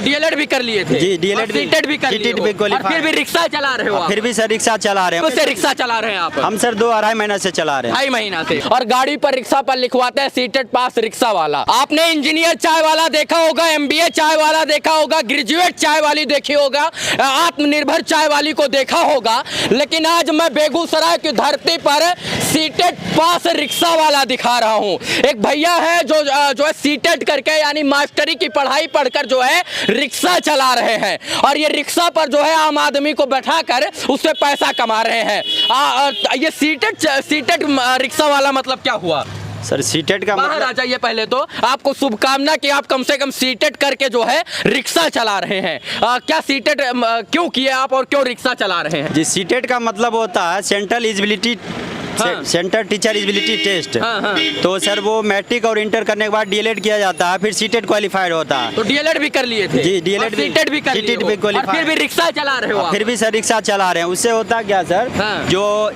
DElEd भी कर लिए थे जी, डीएलएड भी, सीटेट भी कर लिए हो, और फिर भी रिक्शा चला रहे हो आप? फिर भी सर रिक्शा चला रहे हैं। उससे रिक्शा चला रहे हैं आप? हम सर 2-2.5 महीना से चला रहे हैं। 2.5 महीना से। और गाड़ी पर रिक्शा पर लिखवाते हैं सीटेट पास रिक्शा वाला। आपने इंजीनियर चाय वाला देखा होगा, एमबीए चाय वाला देखा होगा, ग्रेजुएट चाय वाली देखी होगा, आत्मनिर्भर चाय वाली को देखा होगा, लेकिन आज मैं बेगूसराय की धरती पर सीटेट पास रिक्शा वाला दिखा रहा हूँ। एक भैया है जो है सीटेट करके यानी मास्टरी की पढ़ाई पढ़कर जो है रिक्शा चला रहे हैं, और ये रिक्शा पर जो है आम आदमी को बैठाकर उससे पैसा कमा रहे हैं। ये सीटेट रिक्शा वाला मतलब क्या हुआ सर? सीटेट का बाहर आ जाइए पहले तो। आपको शुभकामना कि आप कम से कम सीटेट करके जो है रिक्शा चला रहे हैं। क्या सीटेट क्यों किए आप और क्यों रिक्शा चला रहे हैं? जी, सीटेट का मतलब होता है central eligibility, centre teacher eligibility test. तो सर वो मैट्रिक और इंटर करने के बाद डीएलएड किया जाता है, फिर सीटेट क्वालिफाइड होता है। तो डीएलएड भी कर लिए थे? जी, डीएलएड भी, सीटेट भी कर लिए हो, और फिर भी रिक्शा चला रहे हो? फिर भी सर रिक्शा चला रहे हैं। उससे होता क्या सर, जो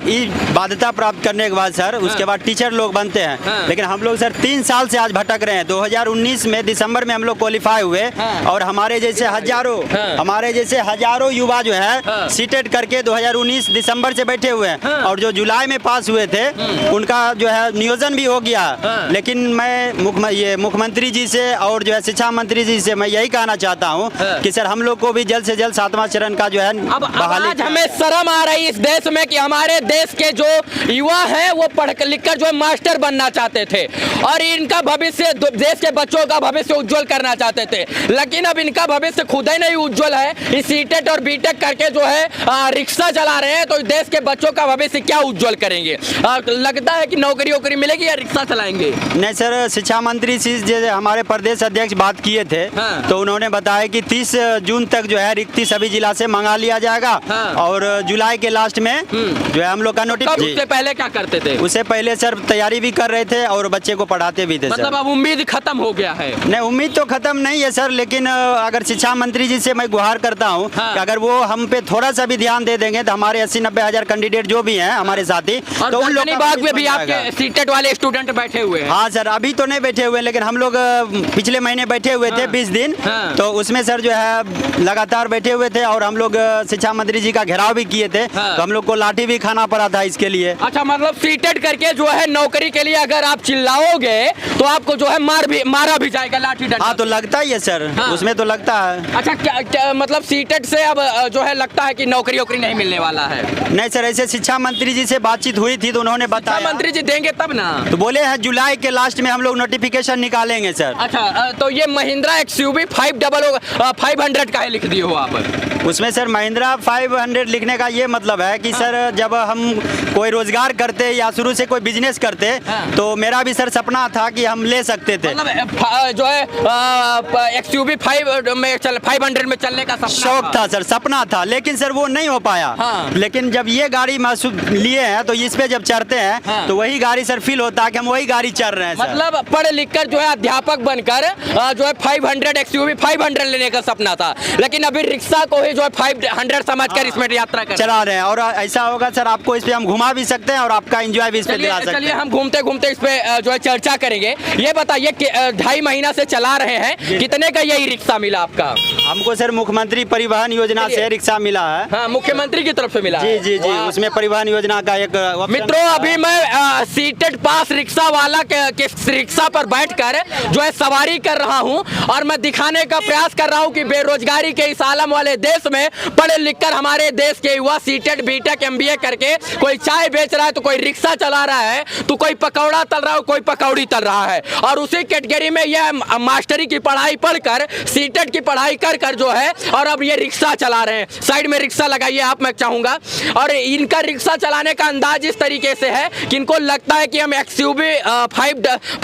बाध्यता प्राप्त करने के बाद सर उसके बाद टीचर लोग बनते हैं। लेकिन हम लोग सर 3 साल से आज भटक रहे हैं। 2019 में दिसंबर में हम लोग क्वालिफाई हुए, और हमारे जैसे हजारों युवा जो है सीटेट करके 2019 दिसंबर से बैठे हुए हैं, और जो जुलाई में पास हुए थे उनका जो है नियोजन भी हो गया। लेकिन मैं ये मुख्यमंत्री जी से और जो है शिक्षा मंत्री जी से मैं यही कहना चाहता हूँ कि सर हम लोग को भी जल्द से जल्द 7वां चरण का जो है बहाली। आज हमें शर्म आ रही इस देश में कि हमारे देश के जो युवा हैं वो पढ़ लिख कर जो है मास्टर बनना चाहते थे, और इनका भविष्य देश के बच्चों का भविष्य उज्जवल करना चाहते थे, लेकिन अब इनका भविष्य खुद ही नहीं उज्जवल है। इस सीटेट और बीटेक करके जो है रिक्शा चला रहे हैं, तो देश के बच्चों का भविष्य क्या उज्जवल करेंगे? लगता है कि नौकरी वोकरी मिलेगी या रिक्शा चलाएंगे? नहीं सर, शिक्षा मंत्री से हमारे प्रदेश अध्यक्ष बात किए थे, तो उन्होंने बताया कि 30 जून तक जो है रिक्ति सभी जिला से मंगा लिया जाएगा, और जुलाई के लास्ट में जो है हम लोग का नोटिफिकेशन। उससे पहले क्या करते थे? उससे पहले सर तैयारी भी कर रहे थे और बच्चे को पढ़ाते भी थे। मतलब अब उम्मीद खत्म हो गया है? नहीं, उम्मीद तो खत्म नहीं है सर, लेकिन अगर शिक्षा मंत्री जी से मैं गुहार करता हूँ कि अगर वो हम पे थोड़ा सा भी ध्यान दे देंगे तो हमारे 80-90 हजार कैंडिडेट जो भी हैं हमारे साथी, तो उन लोग में भी आपके सीटेट वाले स्टूडेंट बैठे हुए हैं? हाँ सर, अभी तो नहीं बैठे हुए, लेकिन हम लोग पिछले महीने बैठे हुए थे 20 दिन। तो उसमें सर जो है लगातार बैठे हुए थे, और हम लोग शिक्षा मंत्री जी का घेराव भी किए थे। तो हम लोग को लाठी भी खाना पड़ा था इसके लिए। अच्छा, मतलब सीटेट करके जो है नौकरी के लिए अगर आप चिल्लाओगे तो आपको जो है मारा भी जाएगा लाठी डंडा? हाँ, तो लगता ही है सर, उसमें तो लगता है। अच्छा, क्या मतलब सीटेट से अब जो है लगता है कि नौकरी वोकरी नहीं मिलने वाला है? नहीं सर, ऐसे शिक्षा मंत्री जी से बातचीत हुई थी तो उन्होंने बताया, मंत्री जी देंगे तब ना, तो बोले हैं जुलाई के लास्ट में हम लोग नोटिफिकेशन निकालेंगे सर। अच्छा, तो ये महिंद्रा XUV 500 का लिख दिए हो आप? उसमें सर महिंद्रा 500 लिखने का ये मतलब है कि सर जब हम कोई रोजगार करते या शुरू से कोई बिजनेस करते, तो मेरा भी सर सपना था कि हम ले सकते थे। मतलब जो है XUV 500 में चलने का शौक था सर, सपना था, लेकिन सर वो नहीं हो पाया। लेकिन जब ये गाड़ी लिए हैं तो इस पे जब चढ़ते हैं तो वही गाड़ी सर फील होता है कि हम वही गाड़ी चल रहे हैं। मतलब पढ़ लिख कर जो है अध्यापक बनकर जो है 500 XUV 500 लेने का सपना था, लेकिन अभी रिक्शा को ही जो है 500 समझकर इसमें यात्रा चला रहे हैं। और ऐसा होगा सर, आपको इस पे हम घुमा भी सकते हैं और आपका एंजॉय भी इस पे दिला सकते हैं। चलिए हम घूमते घूमते इस पे जो है चर्चा करेंगे। ये बताइए कि 2.5 महीना से चला रहे हैं, कितने का यही रिक्शा मिला आपका? हमको सर मुख्यमंत्री परिवहन योजना से रिक्शा मिला है। हाँ, मुख्यमंत्री की तरफ से मिला? जी जी जी, उसमें परिवहन योजना का एक मित्रों, अभी मैं सीटेट पास रिक्शा वाला के रिक्शा पर बैठकर जो है सवारी कर रहा हूं, और मैं दिखाने का प्रयास कर रहा हूं कि बेरोजगारी के इस आलम वाले देश में पढ़ लिख कर हमारे देश के युवा सीटेट बीटेक एमबीए करके कोई चाय बेच रहा है, तो कोई रिक्शा चला रहा है, तो कोई पकौड़ा तल रहा है, कोई पकौड़ी तल रहा है, और उसी कैटेगरी में यह मास्टरी की पढ़ाई पढ़कर सीटेट की पढ़ाई कर जो है और अब ये रिक्शा चला रहे हैं। साइड में रिक्शा लगाइए आप, मैं चाहूंगा। और इनका रिक्शा चलाने का अंदाज इस तरीके से है कि इनको लगता है कि हम XUV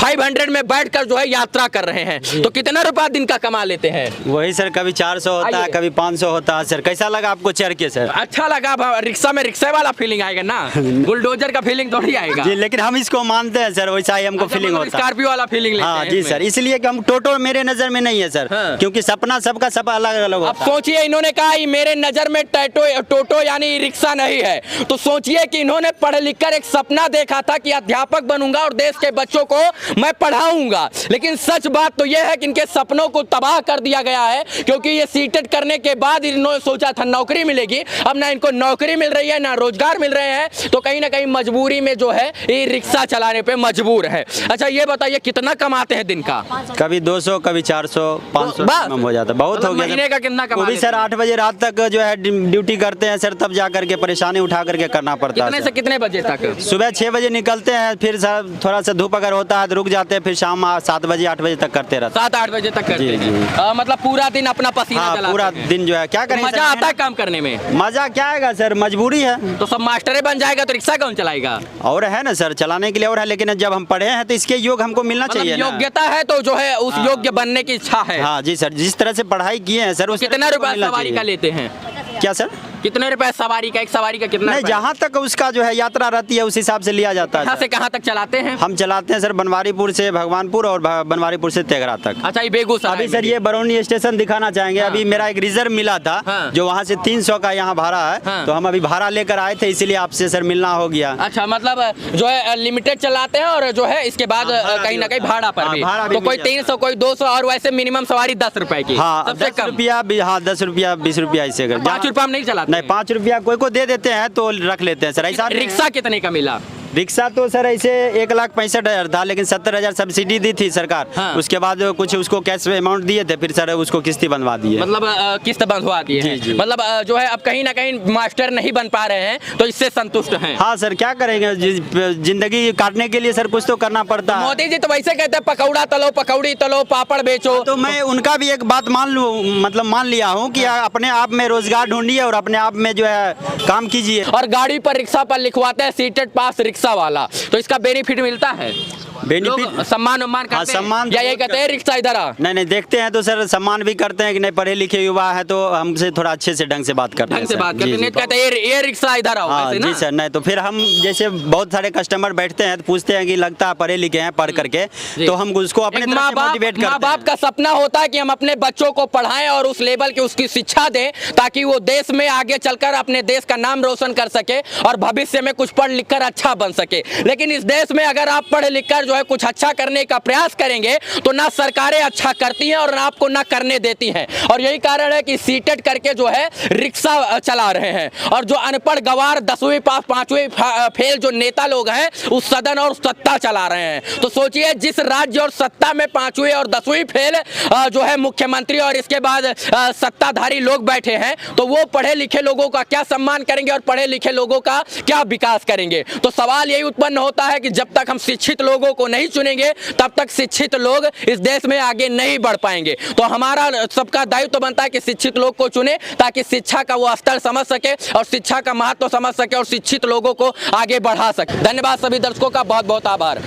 500 में बैठकर जो है यात्रा कर रहे हैं। तो कितना रुपया दिन का कमा लेते हैं? वही सर, कभी 400 होता है, कभी 500 होता है। सर कैसा लगा आपको चढ़ के? सर अच्छा लगा। रिक्शा में रिक्शा वाला फीलिंग आएगा ना, बुलडोजर का फीलिंग थोड़ी आएगा जी, लेकिन हम इसको मानते हैं सर, वैसा ही हमको फीलिंग होता है। स्कॉर्पियो वाला फीलिंग लेते हैं? हाँ जी सर, इसलिए कि हम टोटो मेरे नजर में नहीं है सर, क्योंकि सपना सबका सब अलग अलग अब होता है। सोचिए, इन्होंने कहा ये मेरे नजर में टोटो यानी रिक्शा नहीं है, तो सोचिए कि इन्होंने पढ़ लिख कर एक सपना देखा था कि अध्यापक बनूंगा और देश के बच्चों को मैं पढ़ाऊंगा, लेकिन सच बात तो यह है कि इनके सपनों को तबाह कर दिया गया है, क्योंकि ये सीटेट करने के बाद इन्होंने सोचा था नौकरी मिलेगी, अब ना इनको नौकरी मिल रही है ना रोजगार मिल रहे हैं, तो कहीं ना कहीं मजबूरी में जो है ये रिक्शा चलाने पे मजबूर है। अच्छा ये बताइए कितना कमाते हैं दिन का? कभी 200 कभी 400 500 बस। कम हो जाता है, बहुत हो गया महीने का कितना वो कमा भी लेते सर हैं? 8 बजे रात तक जो है ड्यूटी करते हैं सर, तब जा करके परेशानी उठा करके करना पड़ता कितने है से सर। कितने बजे तक? सुबह 6 बजे निकलते हैं, फिर सर थोड़ा सा धूप अगर होता है तो रुक जाते हैं, फिर शाम 7 बजे 8 बजे तक करते रहते 7-8 बजे तक करते जी, हैं। जी। मतलब पूरा दिन अपना हैं। पसीना हाँ चलाते पूरा हैं। दिन जो है क्या करें मजा आता है काम करने में? मजा क्या आएगा सर, मजबूरी है। तो सब मास्टरे बन जाएगा तो रिक्शा कौन चलाएगा? और है ना सर, चलाने के लिए और है, लेकिन जब हम पढ़े हैं तो इसके योग हमको मिलना मतलब चाहिए ना। योग्यता है तो जो है उस योग्य बनने की इच्छा है। हाँ जी सर, जिस तरह से पढ़ाई किए हैं सर, उस तरह कितना से रुपए मिलना सवारी चाहिए। का लेते हैं? क्या सर? कितने रुपए सवारी का? एक सवारी का कितना नहीं, रुपए? जहाँ तक उसका जो है यात्रा रहती है उस हिसाब से लिया जाता है कहाँ सर। से कहाँ तक चलाते हैं? हम चलाते हैं सर बनवारीपुर से भगवानपुर और बनवारीपुर से तेघरा तक। अच्छा ये बेगूसराय अभी में सर भी। ये बरौनी स्टेशन दिखाना चाहेंगे। हाँ। अभी मेरा एक रिजर्व मिला था हाँ। जो वहाँ से 300 का यहाँ भाड़ा है, हाँ। तो हम अभी भाड़ा लेकर आए थे, इसीलिए आपसे सर मिलना हो गया। अच्छा मतलब जो है लिमिटेड चलाते हैं और जो है इसके बाद हाँ, भाड़ा कहीं ना भी कहीं होता है। भाड़ा पर हाँ, भी, भाड़ा भी तो कोई मिल जाता 300 कोई 200 और वैसे मिनिमम सवारी 10 रुपए की। हाँ सबसे 10 कम रुपया भी, हाँ 10 रुपया 20 रुपया ऐसे कर 5 रुपया हम नहीं चलाते नहीं हैं। 5 रुपया कोई को दे देते हैं तो रख लेते हैं सर, ऐसा नहीं है। रिक्शा कितने का मिला? रिक्शा तो सर ऐसे 1,65,000 था, लेकिन 70,000 सब्सिडी दी थी सरकार। हाँ। उसके बाद कुछ उसको कैश अमाउंट दिए थे, फिर सर उसको किस्ती बनवा दिए। मतलब किस्त बंधवा दी है। जी, जी। मतलब जो है अब कहीं ना कहीं मास्टर नहीं बन पा रहे हैं तो इससे संतुष्ट हैं। हाँ सर, क्या करेंगे, जिंदगी काटने के लिए सर कुछ तो करना पड़ता है। मोदी जी तो वैसे कहते हैं पकौड़ा तलो, पकौड़ी तलो, पापड़ बेचो। तो मैं उनका भी एक बात मान लूँ, मतलब मान लिया हूँ कि अपने आप में रोजगार ढूंढिए और अपने आप में जो है काम कीजिए। और गाड़ी पर रिक्शा पर लिखवाते हैं सीटेड पास रिक्शा वाला, तो इसका बेनिफिट मिलता है? बेनिफिट लोग सम्मान उम्मान हाँ, करते हैं? सम्मान तो या ये बहुत कहते हैं रिक्शा इधर आ? नहीं नहीं, देखते हैं तो सर सम्मान भी करते हैं कि नहीं, पढ़े लिखे युवा है तो हमसे थोड़ा अच्छे से ढंग से बात करते हैं ढंग से सर। बात करते जी, हैं, जी। नहीं तो कहते हैं ये रिक्शा इधर आओ, हाँ ऐसे जी ना? सर, नहीं तो फिर हम जैसे बहुत सारे कस्टमर बैठते हैं तो पूछते हैं कि लगता है पढ़े लिखे हैं, पढ़ करके, जी। तो हम उसको अपने एक तरफ से मोटिवेट माँ करते बाप हैं। का सपना होता है कि हम अपने बच्चों को पढ़ाएं और उस लेवल की उसकी शिक्षा दें ताकि वो देश में आगे चलकर अपने देश का नाम रोशन कर सके और भविष्य में कुछ पढ़ लिख कर अच्छा बन सके। लेकिन इस देश में अगर आप पढ़ लिख कर जो है कुछ अच्छा करने का प्रयास करेंगे तो ना सरकारें अच्छा करती हैं और ना आपको ना करने देती हैं, और यही कारण है कि सीटेट करके जो है रिक्शा चला रहे हैं। और जो अनपढ़ गवार 10वीं पास 5वीं फेल जो नेता लोग हैं उस सदन और सत्ता चला रहे हैं। तो सोचिए जिस राज्य और सत्ता में 5वीं और 10वीं फेल जो है मुख्यमंत्री और इसके बाद सत्ताधारी लोग बैठे हैं, तो वो पढ़े लिखे लोगों का क्या सम्मान करेंगे और पढ़े लिखे लोगों का क्या विकास करेंगे? तो सवाल यही उत्पन्न होता है कि जब तक हम शिक्षित लोगों को नहीं चुनेंगे तब तक शिक्षित लोग इस देश में आगे नहीं बढ़ पाएंगे। तो हमारा सबका दायित्व बनता है कि शिक्षित लोग को चुने ताकि शिक्षा का वो स्तर समझ सके और शिक्षा का महत्व समझ सके और शिक्षित लोगों को आगे बढ़ा सके। धन्यवाद सभी दर्शकों का, बहुत बहुत आभार।